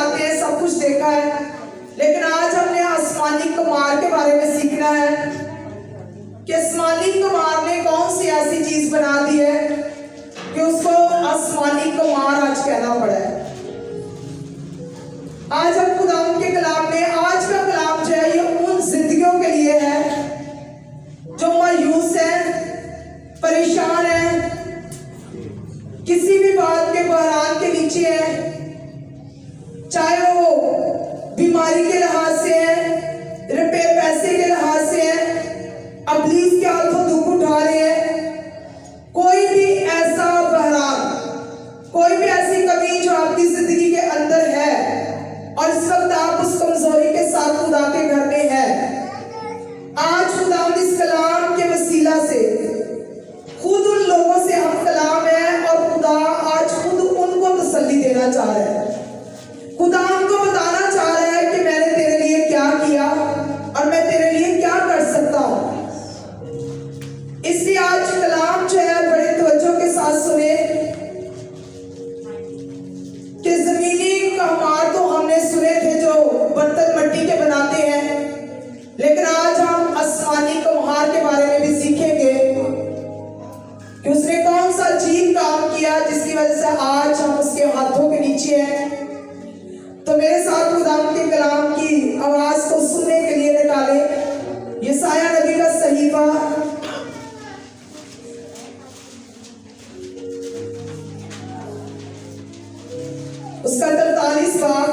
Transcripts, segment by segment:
बनाते हैं, सब कुछ देखा है, लेकिन आज हमने आसमानी कुम्हार के बारे में सीखना है कि आसमानी कुम्हार ने कौन सी ऐसी चीज बना दी है कि उसको आसमानी कुम्हार आज कहना पड़ा है। आज हम खुदावंद के कलाम में, आज का कलाम जो है ये उन जिंदगियों के लिए है जो मायूस है, परेशान है, किसी भी बात के बहरान के नीचे है, चाहे वो बीमारी के लिहाज से है, रुपए पैसे के लिहाज से है, अबलीस के हाथों दुख उठा रहे हैं। कोई भी ऐसा बहरान, कोई भी ऐसी कमी जो आपकी जिंदगी के अंदर है और इस वक्त आप उस कमजोरी के साथ खुदा के घर में है, आज खुदा इस कलाम के वसीला से खुद उन लोगों से हम कलाम है और खुदा आज खुद उनको तसल्ली देना चाह रहा है। खुदा उनको बताना चाह रहा है कि मैंने तेरे लिए क्या किया और मैं तेरे लिए क्या कर सकता हूं। इसलिए आज कलाम जो है बड़े तवज्जो के साथ सुने कि जमीनी कुम्हार तो हमने सुने थे जो बर्तन मिट्टी के बनाते हैं, लेकिन आज हम आसमानी कुम्हार के बारे में भी सीखेंगे कि उसने कौन सा अजीब काम किया जिसकी वजह से आज हम उसके हाथों के नीचे हैं। तो मेरे साथ खुदा के कलाम की आवाज को सुनने के लिए निकाले यशायाह नबी का सहीफा, उसका 43 बाब।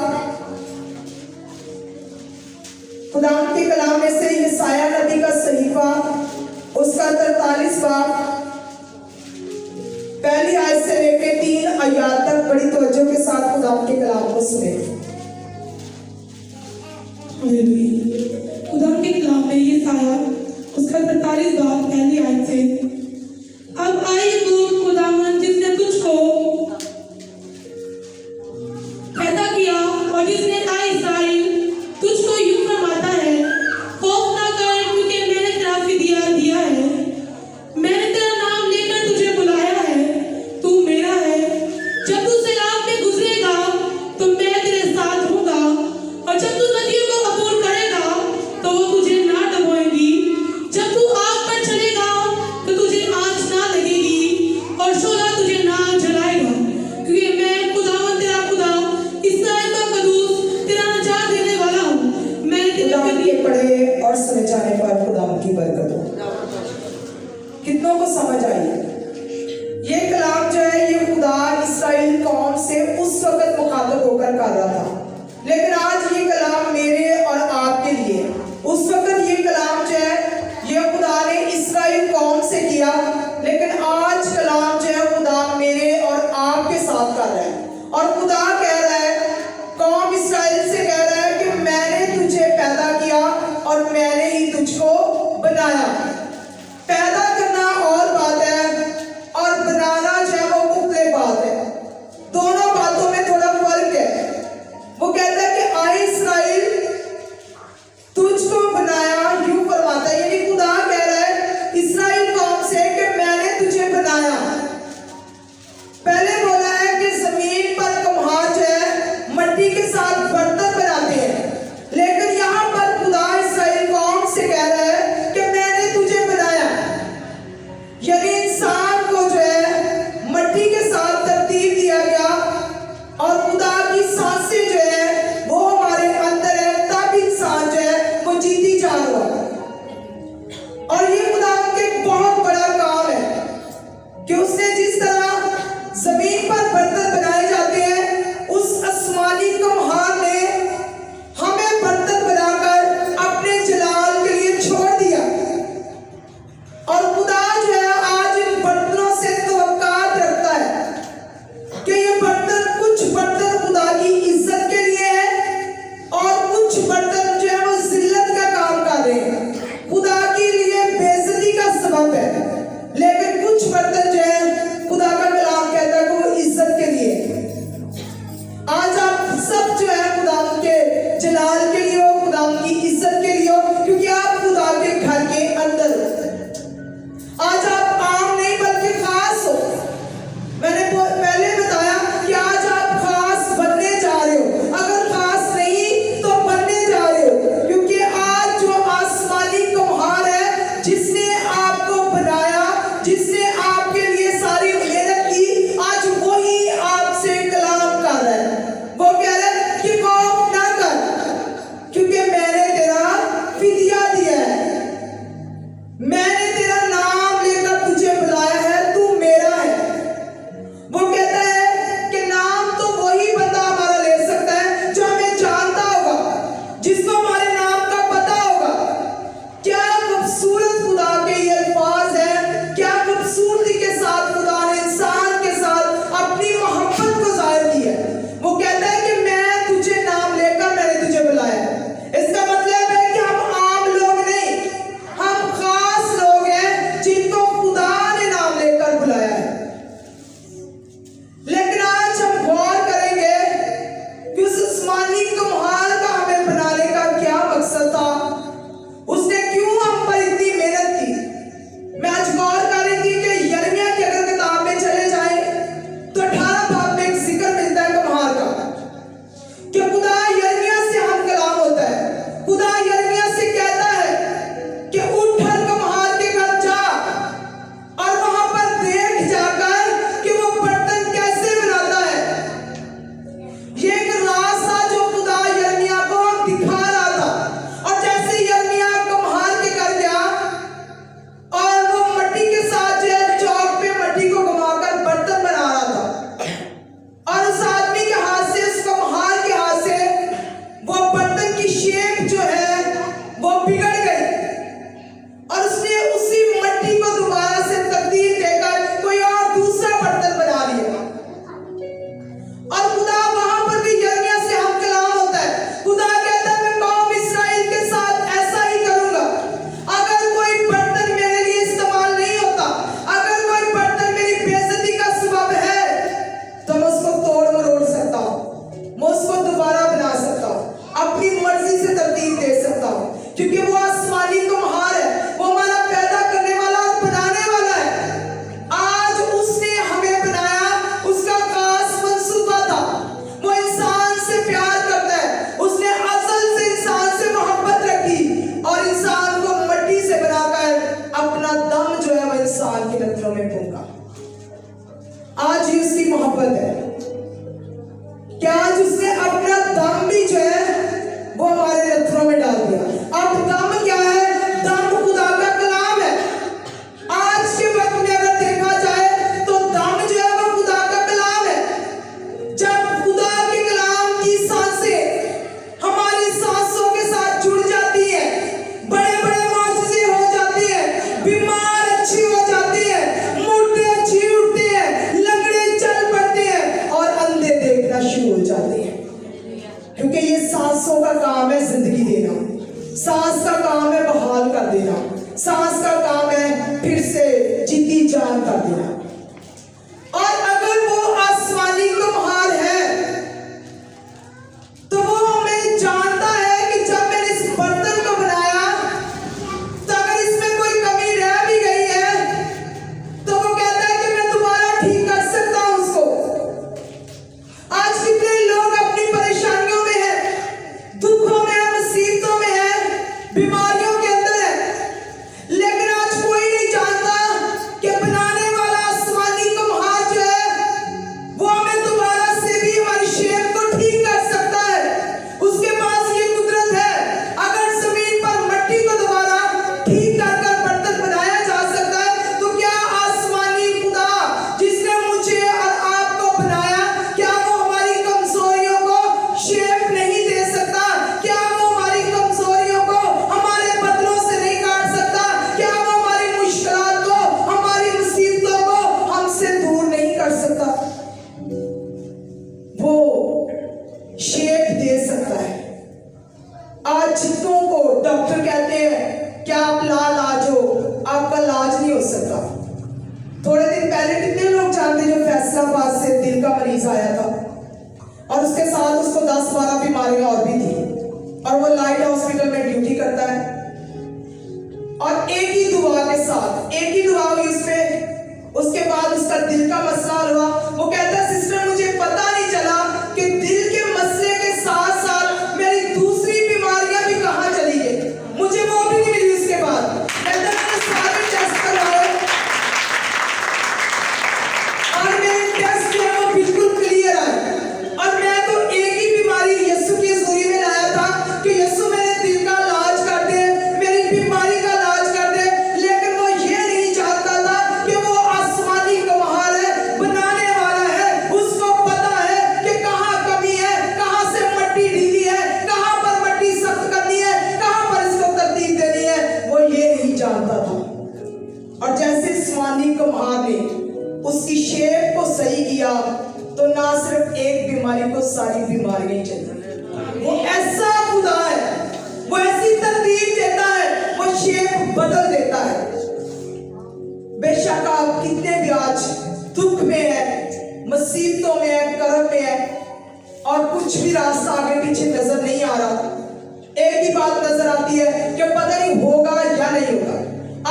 खुदा के कलाम में से यशायाह नबी का सहीफा, उसका 43 बाब, पहली आयत से लेकर 3 आयत तक बड़ी तवज्जो के साथ खुदा के कलाम को सुने। खुदा के कलाम में यशायाह उसका 43 बाब पहली आयत से, अब आइए तो खुदावंद जिसने तुझको पैदा किया और जिसने इस्राएल तुझको यूं फरमाता है, खौफ ना कर क्योंकि मैंने तेरा फिदिया दिया है, मैंने तेरा नाम लेकर तुझे बुलाया है, तू मेरा है। जब तू सैलाब में गुजरेगा तो मैं तेरे साथ हूँगा और जब तू नदियों को अबूर करेगा तो वो तुझे ना डुबोएंगी। जब तू आग पर चलेगा तो तुझे आँच ना लगेगी और शोला तुझे ना जलाएगा, क्योंकि मैं खुदावंद तेरा खुदा इस्राएल का कदूस तेरा नजात देने वाला हूँ। मैंने तेरे लिए पढ़े और सुने जाने पर खुदा की बरकत हो। कितनों को समझ आई? ये कलाम जो है ये खुदा इस्राएल कौम से उस वक्त मुखातब होकर कर रहा था, लेकिन आज ये कलाम मेरे और आपके लिए, उस वक्त ये कलाम जो है ये खुदा ने इस्राएल कौम से किया, लेकिन आज कलाम जो है खुदा मेरे और आपके साथ कर रहा है। और खुदा कह रहा है, कौम इस्राएल से कह रहा है कि मैंने तुझे पैदा किया और मैंने ही तुझको बनाया। पैदा करना और बात है और बनाना जो है वो मुख्तलिफ बात है, दोनों बातों में थोड़ा फर्क है। वो कहता है कि आसमानी कमाल का हमें बनाने का क्या मकसद था, उसने क्यों हम पर इतनी मेहनत की। मैं आज गौर कर रही थी कि यिर्मयाह की अगर किताब में चले जाएं तो 18 बाब में एक जिक्र मिलता है कमाल का, कि खुदा यिर्मयाह से हम कलाम होता है। खुदा यिर्मयाह से कहता है कि उठ कमाल के घर जा और वहां पर देख जाकर कि वो बर्तन कैसे बनाता है। ये एक राज था जो खुदा यिर्मयाह को दिखा रहा था। और जैसे यिर्मयाह कमाल के घर गया और वो मट्टी के साथ जो है चौक पे मट्टी को घुमाकर बर्तन बना रहा था, और उस आदमी के हाथ से, उस कमाल के हाथ से वो बर्तन की शेप जो है वो बिगड़ गई, और उसने उसी मट्टी को दोबारा से तब्दील देकर कोई और दूसरा बर्तन बना लिया। और खुदा वहां पर भी यिर्मयाह से हम कलाम होता है। खुदा कहता है मैं कौम इस्राएल के साथ ऐसा ही करूंगा। अगर कोई बर्तन मेरे लिए इस्तेमाल नहीं होता, अगर कोई बर्तन मेरी बेइज्जती का सबब है, तो मैं उसको तोड़ मरोड़ सकता हूँ, मैं उसको दोबारा बना सकता हूँ, अपनी मर्जी से तब्दील दे सकता हूँ, क्योंकि वो आसमानी कुम्हार है, वो हमारा पैदा करने वाला और बनाने वाला है। आज उसने हमें बनाया, उसका खास मंसूबा था। वो इंसान से प्यार करता है, उसने असल से इंसान से मोहब्बत रखी और इंसान को मट्टी से बनाकर अपना दम जो है वो इंसान के नथनों में फूंका। आज ही उसकी मोहब्बत है कि आज उसने अपना दम भी जो है वो हमारे नथनों में डाल दिया। अब दम क्या है? दम खुदा का कलाम है। आज के वक्त में अगर देखा जाए तो दम जो है वो खुदा का कलाम है। जब खुदा के कलाम की सांसें हमारी सांसों के साथ जुड़ जाती है, बड़े बड़े मौजज़े हो जाते हैं, बीमार अच्छी हो जाती है, मुर्दे अच्छी उठते हैं, लंगड़े चल पड़ते हैं और अंधे देखना शुरू हो जाते हैं। क्योंकि ये सांसों का काम है जिंदगी देना, सांस का काम है बहाल कर देना, सांस का काम है फिर से जीती जान कर देना। और अगर वो आसमानी कुम्हार है तो वो हमें जानता है कि जब मैंने इस बर्तन को बनाया तो अगर इसमें कोई कमी रह भी गई है तो वो कहता है कि मैं दोबारा ठीक कर सकता हूं उसको। आज कितने लोग अपनी परेशानियों में है, दुखों में है, मुसीबतों में है, बीमारियों के अंदर है, लेकिन आज कोई नहीं जानता कि बनाने वाला आसमानी कुम्हार जो है वो हमें दोबारा से भी हमारी शेप को ठीक कर सकता है। उसके पास ये कुदरत है। अगर जमीन पर मट्टी को दोबारा ठीक कर बर्तन बनाया जा सकता है, तो क्या आसमानी खुदा जिसने मुझे और आपको बनाया, क्या वो हमारी कमजोरियों को शेप नहीं दे सकता? क्या वो हमारी कमजोरियों को हमारे बदलों से नहीं काट सकता? क्या वो हमारी मुश्किलात को, हमारी मुसीबतों को हमसे दूर नहीं कर सकता? वो शेप दे सकता है। आज जितनों को डॉक्टर कहते हैं कि आप लाज हो, आपका लाज नहीं हो सकता। थोड़े दिन पहले कितने लोग जानते जो फैसलाबाद से दिल का मरीज आया था और उसके साथ उसको 10-12 बीमारियां और भी थी, और वो लाइट हॉस्पिटल में ड्यूटी करता है, और एक ही दुआ के साथ, एक ही दुआ हुई उसपे, उसके बाद उसका दिल का मसला हुआ। वो कहता है सिस्टर मुझे पता नहीं चला कि दिल के मसले के साथ साथ मेरी दूसरी बीमारियां भी कहां चली गई, मुझे वो भी नहीं मिली उसके बाद। कहता मैंने सारे टेस्ट करवाए और मेरे टेस्ट जो है वो बिल्कुल क्लियर आए, और मैं तो एक ही बीमारी यीशु की हज़ूरी में लाया था कि यीशु मेरे दिल का इलाज कर दे, मेरी बीमारी का इलाज कर दे। लेकिन वो ये नहीं जानता था कि वो आसमानी कुम्हार है, बनाने वाला है, उसको पता है कि कहाँ कमी है, कहाँ से मट्टी ढीली है, कहाँ पर मट्टी सख्त करनी है, कहाँ पर इसको तब्दील देनी है, वो ये नहीं जानता था। और जैसे आसमानी कुम्हार ने उसकी शेप को सही किया तो ना सिर्फ एक बीमारी को सारी बीमारियां चली। वो ऐसा खुदा है, वो ऐसी तरतीब देता है, वो शेप बदल देता है। बेशक आप कितने भी आज दुख में है, मुसीबतों में है, कर्ब में है, और कुछ भी रास्ता आगे पीछे नजर नहीं आ रहा, एक ही बात नजर आती है कि पता नहीं होगा या नहीं होगा।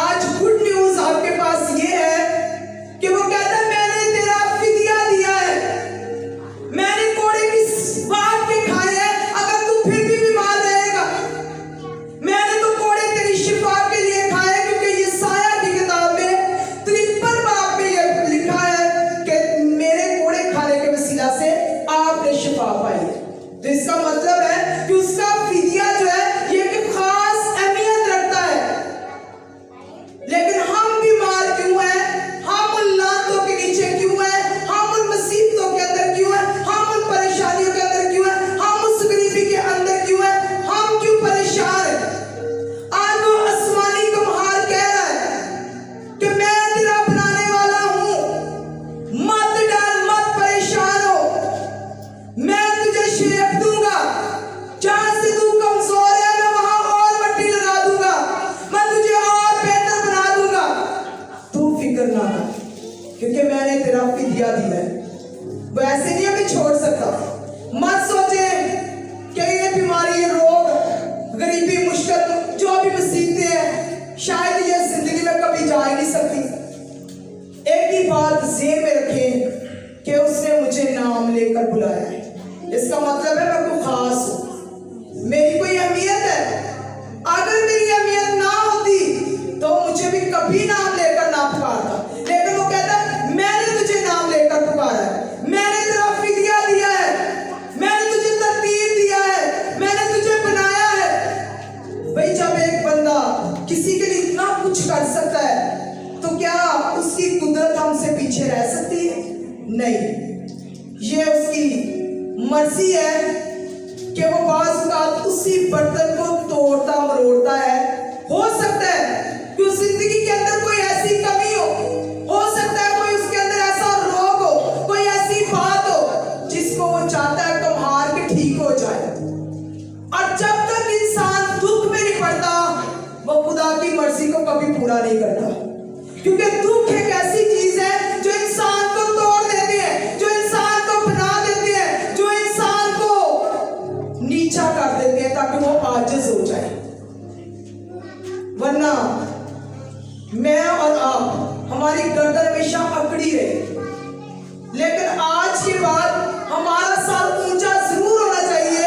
आज गुड न्यूज आपके पास ये है कि वो कहता है मैंने तेरा फिदिया दिया है, मैंने कोड़े की बात के खाए हैं, अगर तू फिर भी बीमार रहेगा मैंने तो कोड़े तेरी शिफा के लिए खाए, क्योंकि ये साया की किताब में 53 बाब में ये लिखा है कि मेरे कोड़े खाने के वसीला से आपने शिफा पाई है। तो इसका मतलब है कि उसका फिदिया जो है ये एक खास अहमियत रखता है। लेकिन हम बीमार क्यों हैं, हम उन लातों के नीचे क्यों हैं, हम उन मुसीबतों के अंदर क्यों हैं, हम उन परेशानियों के अंदर क्यों हैं, हम उस गरीबी के अंदर क्यों हैं, हम क्यों परेशान हैं। आज वो आसमानी कमहार कह रहा है कि मैं तेरा बनाने वाला हूं, मत डर मत परेशान हो, मैं तुझे शेप दूंगा, जहां से तू कमजोर है मैं वहां और मट्टी लगा दूंगा, मैं तुझे और बेहतर बना दूंगा, तू फिक्र ना कर, क्योंकि मैंने तेरा फिदिया दिया है। वो ऐसे नहीं हमें छोड़ सकता। मत सोचे कि ये बीमारी, ये रोग, गरीबी, मुश्किल, जो भी मुसीबतें हैं शायद ये जिंदगी में कभी जा ही नहीं सकती। एक ही बात ज़हन में रखें कि उसने मुझे नाम लेकर बुलाया है, इसका मतलब है मैं कोई खास हूं, मेरी कोई अहमियत है। अगर मेरी अहमियत ना होती तो मुझे भी कभी नाम लेकर ना पुकारता, लेकिन वो कहता है मैंने तुझे नाम लेकर पुकारा है, मैंने तेरा फिदिया दिया है, मैंने तुझे तरतीब दिया है, मैंने तुझे बनाया है। भाई जब एक बंदा किसी के लिए इतना कुछ कर सकता है तो क्या उसकी कुदरत हमसे पीछे रह सकती है? नहीं, ये उसकी मर्जी है कि वो बाज़ औक़ात उसी बर्तन को तोड़ता मरोड़ता है। हो सकता है कि उस जिंदगी के अंदर कोई ऐसी कमी हो सकता है कोई उसके अंदर ऐसा रोग हो, कोई ऐसी बात हो जिसको वो चाहता है कमहार के ठीक हो जाए। और जब तक इंसान दुख में नहीं पड़ता वो खुदा की मर्जी को कभी पूरा नहीं करता, क्योंकि दुख एक ऐसी चीज है जो इंसान को तोड़ देती है, जो इंसान को बना देती है, जो इंसान को नीचा कर देती है ताकि वो आजिज हो जाए। वरना मैं और आप, हमारी गर्दन हमेशा अकड़ी रहे, लेकिन आज के बाद हमारा सर ऊंचा जरूर होना चाहिए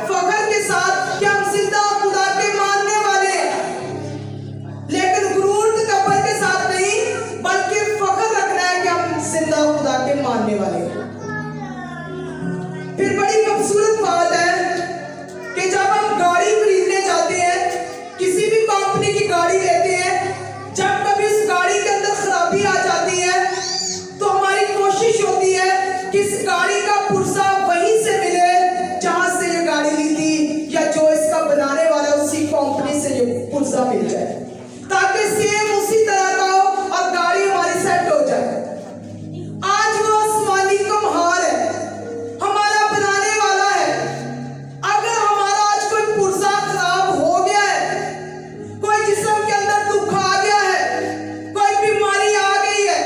फख्र के साथ कि हम जिंदा खुदा के मानने वाले हैं, लेकिन गुरूर तकब्बुर के साथ नहीं, बल्कि फख्र रखना है कि हम जिंदा खुदा के मानने वाले हैं। फिर बड़ी खूबसूरत बात है कि जब हम गाड़ी खरीदने जाते हैं, किसी भी कंपनी की गाड़ी लेते हैं, जब कभी उस गाड़ी के अंदर खराबी आ जाती है तो हमारी कोशिश होती है कि इस गाड़ी का पुर्जा वहीं से मिले जहां से ये गाड़ी ली थी, या जो इसका बनाने वाला है उसी कंपनी से ये पुर्जा मिल जाए, ताकि सेम उसी तरह का हो और गाड़ी हमारी सेट हो जाए। आज वो आसमानी कमहार है, हमारा बनाने वाला है। अगर हमारा आज कोई पुर्जा खराब हो गया है, कोई जिस्म के अंदर दुख आ गया है, कोई बीमारी आ गई है,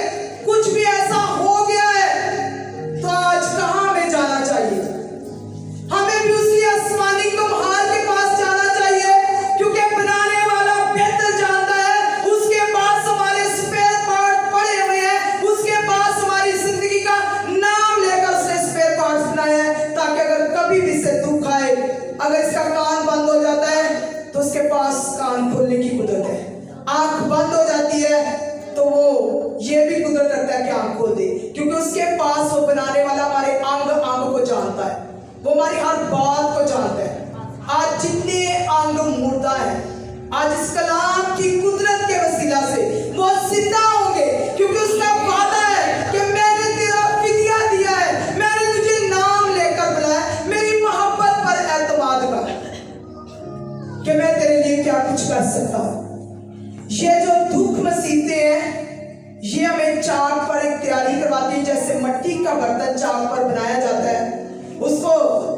कुछ भी ऐसा हो गया है, तो आज कहां हमें जाना चाहिए? हमें भी उसी आसमानी कमहार के पास जाना चाहिए, क्योंकि बनाने वाला बेहतर जानता है, उसके पास हमारे स्पेयर पार्ट पड़े हुए हैं, उसके पास हमारी जिंदगी का नाम लेकर उसने स्पेयर पार्ट्स बनाए हैं, ताकि अगर कभी भी से दुख आए, अगर इसका कान बंद हो जाता है तो उसके पास कान खोलने की कुदरत है, आंख बंद हो जाती है तो वो ये भी कुदरत रखता है कि आंख खोल दे, क्योंकि उसके पास वो बनाने वाला हमारे अंग अंग को जानता है, वो हमारी हर बात को जानता है। आज जितने अंग मुर्दा है, आज इस कलाम की कुदरत के वसीला से वो जिंदा होंगे, क्योंकि उसका वादा है कि मैंने तेरा फिदिया दिया है, मैंने तुझे नाम लेकर बुलाया, मेरी मोहब्बत पर एतमाद कर कि मैं तेरे लिए क्या कुछ कर सकता हूं। ये जो दुख मुसीबतें हैं ये हमें चाक पर एक तैयारी करवाती है, जैसे मिट्टी का बर्तन चाक पर बनाया जाता है, उसको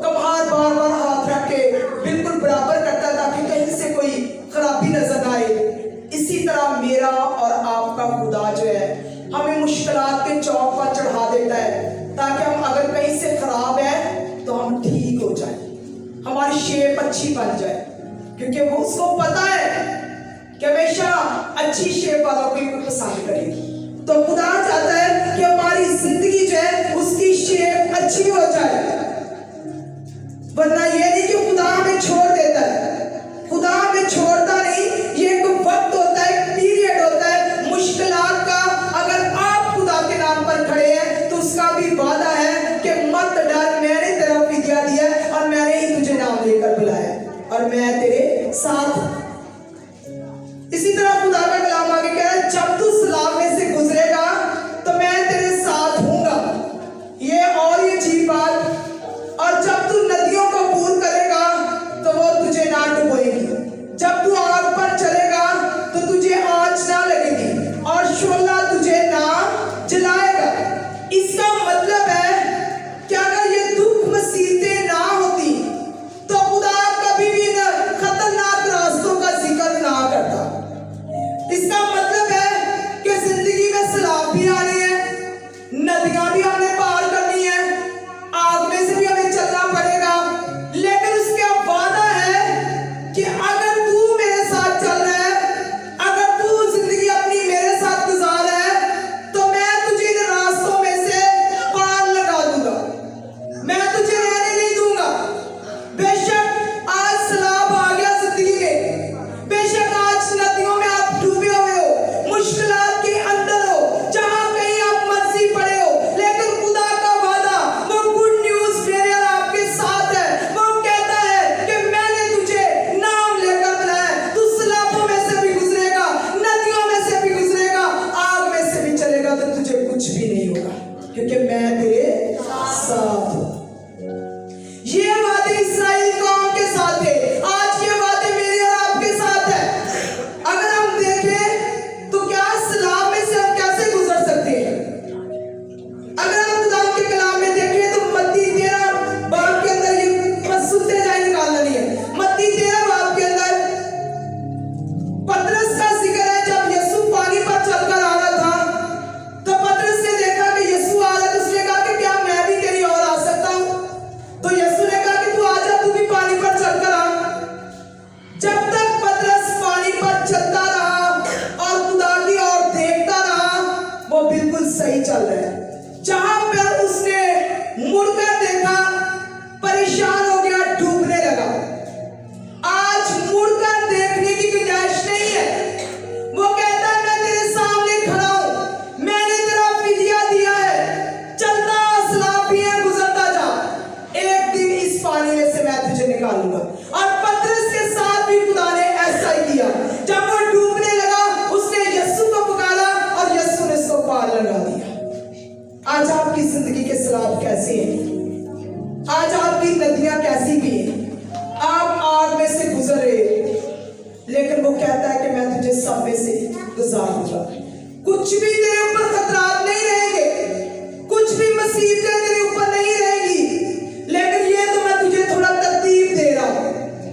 कमहार बार बार हाथ रख के बिल्कुल बराबर करता है ताकि कहीं से कोई खराबी नजर ना आए। इसी तरह मेरा और आपका खुदा जो है हमें मुश्किलात के चौक पर चढ़ा देता है, ताकि हम अगर कहीं से खराब है तो हम हमारी शेप अच्छी बन जाए, क्योंकि वो उसको पता है कि हमेशा अच्छी शेप वालों को पसंद करेगी। तो खुदा चाहता है कि हमारी जिंदगी जो है उसकी शेप अच्छी हो जाए, वरना ये नहीं कि खुदा हमें छोड़ देता है। खुदा हमें छोड़ता नहीं, ये एक वक्त होता है, एक पीरियड होता है मुश्किलात का। अगर आप खुदा के नाम पर खड़े हैं तो उसका भी वादा है कि मत डर, मैंने तेरा फिदिया दिया है और मैंने ही तुझे नाम लेकर बुलाया और मैं तेरे साथ हूं। इसी तरह खुदा का कलाम आगे कह रहा है, जब तू सलाब में से गुजरेगा तो मैं तेरे साथ हूंगा। ये और ये अजीब बात, और जब तू नदियों को पूर करेगा तो वो तुझे ना डुबोएगी, जब तू आग पर चलेगा तो तुझे आंच ना लगेगी और शोला तुझे ना जलाएगा। इसका मतलब है कि अगर ये दुख मुसीबतें ना होती तो खुदा कभी भी इन खतरनाक रास्तों का जिक्र ना करता। इसका मतलब है कि जिंदगी में सैलाब भी आने हैं, नदियां भी हमने पार करनी है, आग में से भी हमें चलना पड़ेगा, लेकिन उसका वादा है कि अगर तू मेरे साथ चल रहा है, अगर तू जिंदगी अपनी मेरे साथ गुजार रहा है, तो मैं तुझे इन रास्तों में से पार लगा दूंगा, मैं तुझे रहने नहीं दूंगा। बेशक आज सैलाब आ गया जिंदगी में, बेशक आज नदियों में आप डूबे हुए हो, मुश्किलात के अंदर हो, जहां कहीं आप मर्जी पड़े हो, लेकिन खुदा का वादा, वो गुड न्यूज मेरे और आपके साथ है। वो कहता है कि मैंने तुझे नाम लेकर बुलाया, तू सैलाबों में से भी गुजरेगा, नदियों में से भी गुजरेगा, आग में से भी चलेगा तो तुझे कुछ भी नहीं होगा, क्योंकि मैं तेरे साथ हूं। ये वादे इस्राएल कौम के साथ थे, आज ये वादे मेरे और आपके साथ है। अगर हम देखें तो क्या सैलाब में से हम कैसे गुजर सकते हैं? अगर हम खुदा के कलाम में देखें तो मत्ती 13 बाब के अंदर, ये बस सुनते जाए, निकालना नहीं है, मत्ती 13 बाब के अंदर पतरस का जिक्र है। जब यीशु पानी पर चलकर आ रहा था तो पतरस ने देखा कि यीशु आ रहा है, तो उसने कहा कि क्या मैं भी तेरी ओर आ सकता हूं? तो यीशु ने कहा कि तू आजा, तू भी पानी पर चलकर आ। जब तक पतरस पानी पर चलता रहा और खुदा की ओर देखता रहा, वो बिल्कुल सही चल रहा है। जहां पर उसने मुड़कर देखा, परेशान हो गया, डूबने लगा। आज मुड़कर देखने की गुंजाइश नहीं है। वो कहता है मैं तेरे सामने खड़ा हूं, मैंने तेरा फिदिया दिया है, चलता सैलाब भी है, गुजरता जा, एक दिन इस पानी में से मैं तुझे निकालूंगा। और पतरस के साथ भी खुदा ने ऐसा ही किया। जब वो डूबने लगा, उसने यीशु को पुकारा और यीशु ने उसको पार लगा दिया। आज आपकी जिंदगी के सैलाब कैसे हैं? आज आपकी नदियां कैसी भी हैं? आप आग में से गुजर रहे हो, लेकिन वो कहता है कि मैं तुझे सब में से गुजार दूंगा। कुछ भी तेरे ऊपर खतरात नहीं रहेंगे, कुछ भी मुसीबतें तेरे ऊपर नहीं रहेगी, लेकिन ये तो मैं तुझे थोड़ा तरतीब दे रहा हूं।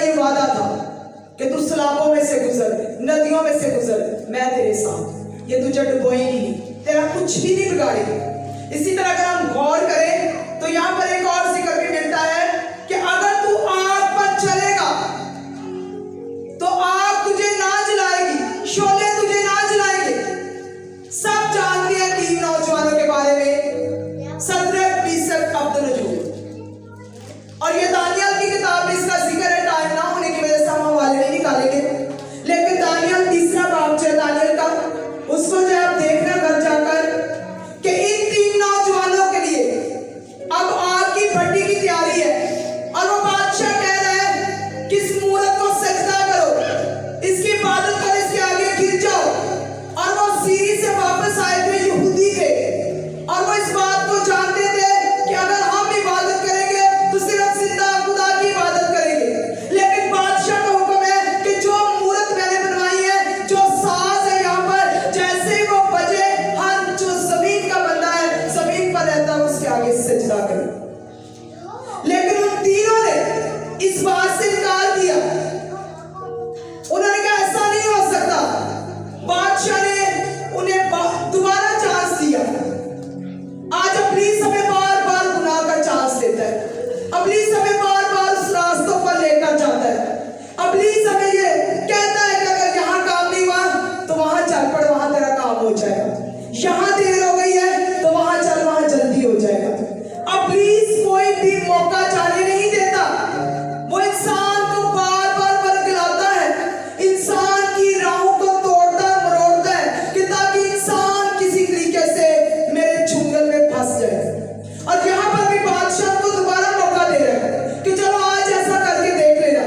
ये वादा था कि तू सलाबों में से गुजर, नदियों में से गुजर, मैं तेरे साथ, ये तुझे डुबोएगी नहीं, तेरा कुछ भी नहीं बिगाड़ेगी। इसी तरह अगर हम गौर करें तो यहाँ पर एक और जिक्र भी मिलता है कि अगर तू आग पर चलेगा तो आग तुझे ना जलाएगी, शोले तुझे ना जलाएंगे। सब जानते हैं 3 नौजवानों के बारे में, सदरक, मीशक, अब्दुन्नगो। और ये दानियल की किताब में इसका जिक्र है, टाइम ना होने की वजह से हम हवाले नहीं निकालेंगे, लेकिन दानियल 3रा बाब जो है दानियल का, उसको जो आप देखना घर जाकर कि इन 3 नौजवानों के लिए अब आग की भट्टी की तैयारी है और वो बादशाह कह रहा है कि इस मूरत को सजदा करो, इसकी इबादत करो, इसके आगे गिर जाओ। और वो सीरी से वापस आए थे, यहूदी थे, और वो इस बात को जानते थे कि अगर हम इबादत करेंगे तो सिर्फ जिंदा खुदा की इबादत करेंगे। लेकिन बादशाह का हुक्म है कि जो मूरत मैंने बनवाई है, जो साज है यहाँ पर, जैसे ही वो बजे, हर जो जमीन का बंदा है, जमीन पर रहता है, उसके आगे सजदा करे। लेकिन उन तीनों ने इस बात से इनकार किया। उन्होंने कहा ऐसा नहीं हो सकता। बादशाह ने उन्हें दोबारा चांस दिया। आज इब्लीस हमें बार बार गुनाह का चांस देता है, इब्लीस हमें बार बार उस रास्तों पर लेकर जाता है। इब्लीस हमें ये कहता है कि अगर यहाँ काम नहीं हुआ तो वहां चल पड़, वहां तेरा काम हो जाएगा। यहाँ देर हो गई है तो वहां चल, वहां जल्दी हो जाएगा। इब्लीस कोई भी मौका जाने नहीं देता, वो इंसान को बार बार बरगलाता है, इंसान की राहों को तोड़ता मरोड़ता है कि ताकि इंसान किसी तरीके से मेरे चुंगल में फंस जाए। और यहाँ पर भी बादशाह को दोबारा मौका दे रहा है कि चलो आज ऐसा करके देख लेना।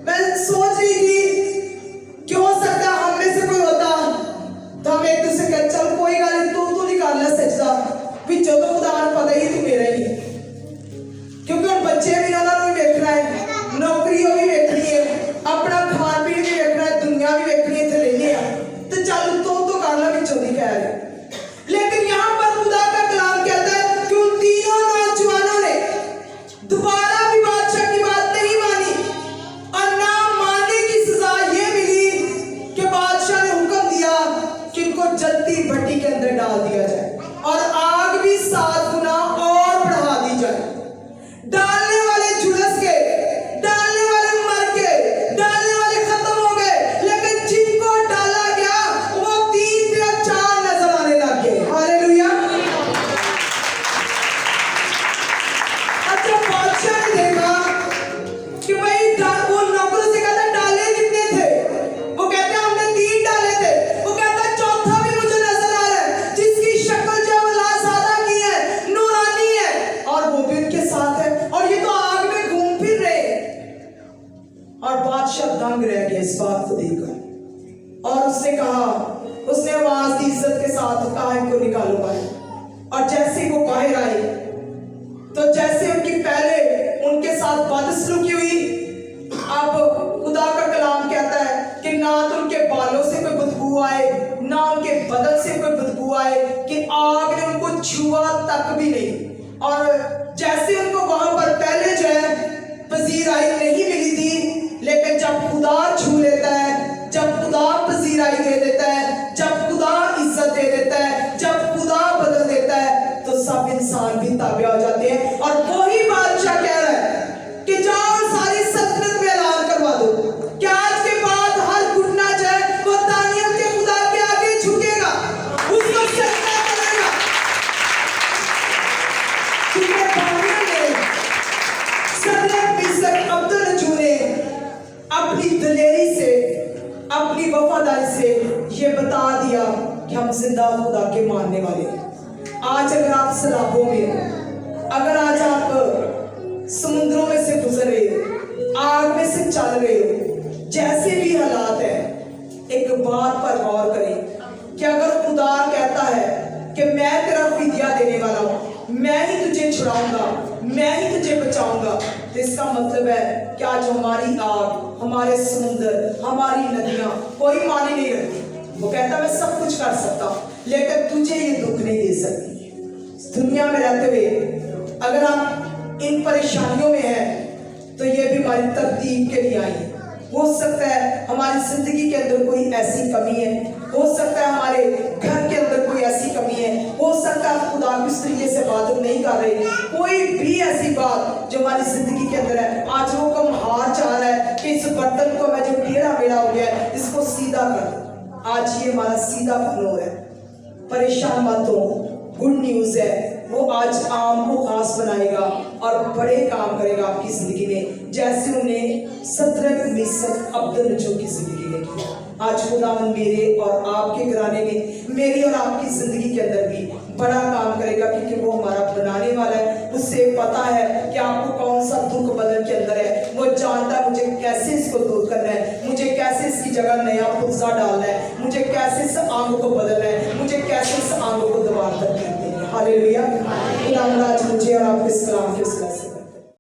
मैं सोच रही थी कि हो सकता है हम में से कोई होता तो हम एक दूसरे का चल कोई गल नहीं, तू निकाल ले सजदा पिछो तो खुदा पता ही तू मेरा ही है। क्योंकि उन बच्चे भी उन्होंने भी देखना है, नौकरी भी देखनी है, अपना खान पीन भी देखना है, दुनिया भी देखनी है, इतने लेने आ तो चल तो करना भी चौधी खैर है। लेकिन यहाँ पर खुदा का कलाम कहता है कि उन तीनों नौजवानों ने दोबारा भी बादशाह की बात नहीं मानी और ना मानने की सजा ये मिली कि बादशाह ने हुक्म दिया कि इनको जलती भट्टी के अंदर डाल दिया जाए और आग भी 7 गुना और बढ़ा दी जाए। डालने वाले झुलस गए, डालने वाले मर गए, डालने वाले खत्म हो गए, लेकिन जिनको डाला गया वो 3 या 4 नजर आने लग गए। हालेलुया। अच्छा, बादशाह ने देखा कि भाई वो नौकरों से कहता डाले कितने थे, वो कहते हमने 3 डाले थे। वो कहता चौथा भी मुझे नजर आ रहा है, जिसकी शक्ल जो लासादा की है, नूरानी है, और वो भी उनके साथ है, और ये तो आग में घूम फिर रहे। और बादशाह दंग रह गया इस बात को देखकर, और उसने कहा, उसने आवाज दी, इज्जत के साथ कहा इनको निकालो बाहर। और जैसे ही वो बाहर आए तो जैसे उनकी पहले उनके साथ बदसलूकी हुई, अब खुदा का कलाम कहता है कि ना तो उनके बालों से कोई बदबू आए, ना उनके बदन से कोई बदबू आए, कि आग ने उनको छुआ तक भी नहीं। और जैसे उनको वहां पर पहले जो है पजीराई नहीं मिली थी, लेकिन जब खुदा छू लेता है, जब खुदा पजीराई दे देता है, जब खुदा इज्जत दे देता है, जब खुदा बदल देता है, तो सब इंसान भी ताबे हो जाते हैं। और वही बादशाह कह रहा है कि जाओ सारी सल्तनत में ऐलान करवा दो कि आज के बाद हर घुटना जो है वो दानियल के खुदा के आगे झुकेगा, उसको सजदा करेगा। क्योंकि दानियल ने, सदरक, मीशक, अब्दुन्नगो ने अपनी दिलेरी से, अपनी वफादारी से ये बता दिया कि हम जिंदा खुदा के मानने वाले हैं। आज अगर आप सलाबों में, अगर आज आप समुद्रों में से गुजर रहे हो, आग में से चल रहे हो, जैसे भी हालात है, एक बात पर गौर करें कि अगर खुदा कहता है कि मैं तेरा फिदिया देने वाला हूं, मैं ही तुझे छुड़ाऊंगा, मैं ही तुझे बचाऊंगा, तो इसका मतलब है कि आज हमारी आग, हमारे समुद्र, हमारी नदियां कोई मानी नहीं रखती। वो कहता मैं सब कुछ कर सकता हूं, लेकिन तुझे ये दुख नहीं दे सकती। दुनिया में रहते हुए अगर आप इन परेशानियों में हैं तो ये भी हमारी तरतीब के लिए आई है। हो सकता है हमारी जिंदगी के अंदर कोई ऐसी कमी है, हो सकता है हमारे घर के अंदर कोई ऐसी कमी है, हो सकता है खुदा किस तरीके से बात नहीं कर रहे, कोई भी ऐसी बात जो हमारी जिंदगी के अंदर है। आज वो कम हार चाह रहा है कि इस बर्तन को मैं जो टेढ़ा मेढ़ा हो गया है इसको सीधा कर। आज ये हमारा सीधा फ्लोर है। परेशान मत हो, गुड न्यूज है, वो आज आम को खास बनाएगा और बड़े काम करेगा आपकी जिंदगी में, जैसे उन्हें सदरक मिशक अब्दुन्नेगो की जिंदगी में किया। आज खुदावंद मेरे और आपके घराने में, मेरी और आपकी जिंदगी के अंदर भी बड़ा काम करेगा, क्योंकि वो हमारा बनाने वाला है। उससे पता है कि आपको कौन सा दुख बदन के अंदर है, वो जानता है मुझे कैसे इसको दूर करना है, मुझे कैसे इसकी जगह नया पुर्जा डालना है, मुझे कैसे इस आंग को बदलना है, मुझे कैसे इस आंग को दोबारा तक करना है। हालेलुया। खुदा आज मुझे और आपके इस कलाम के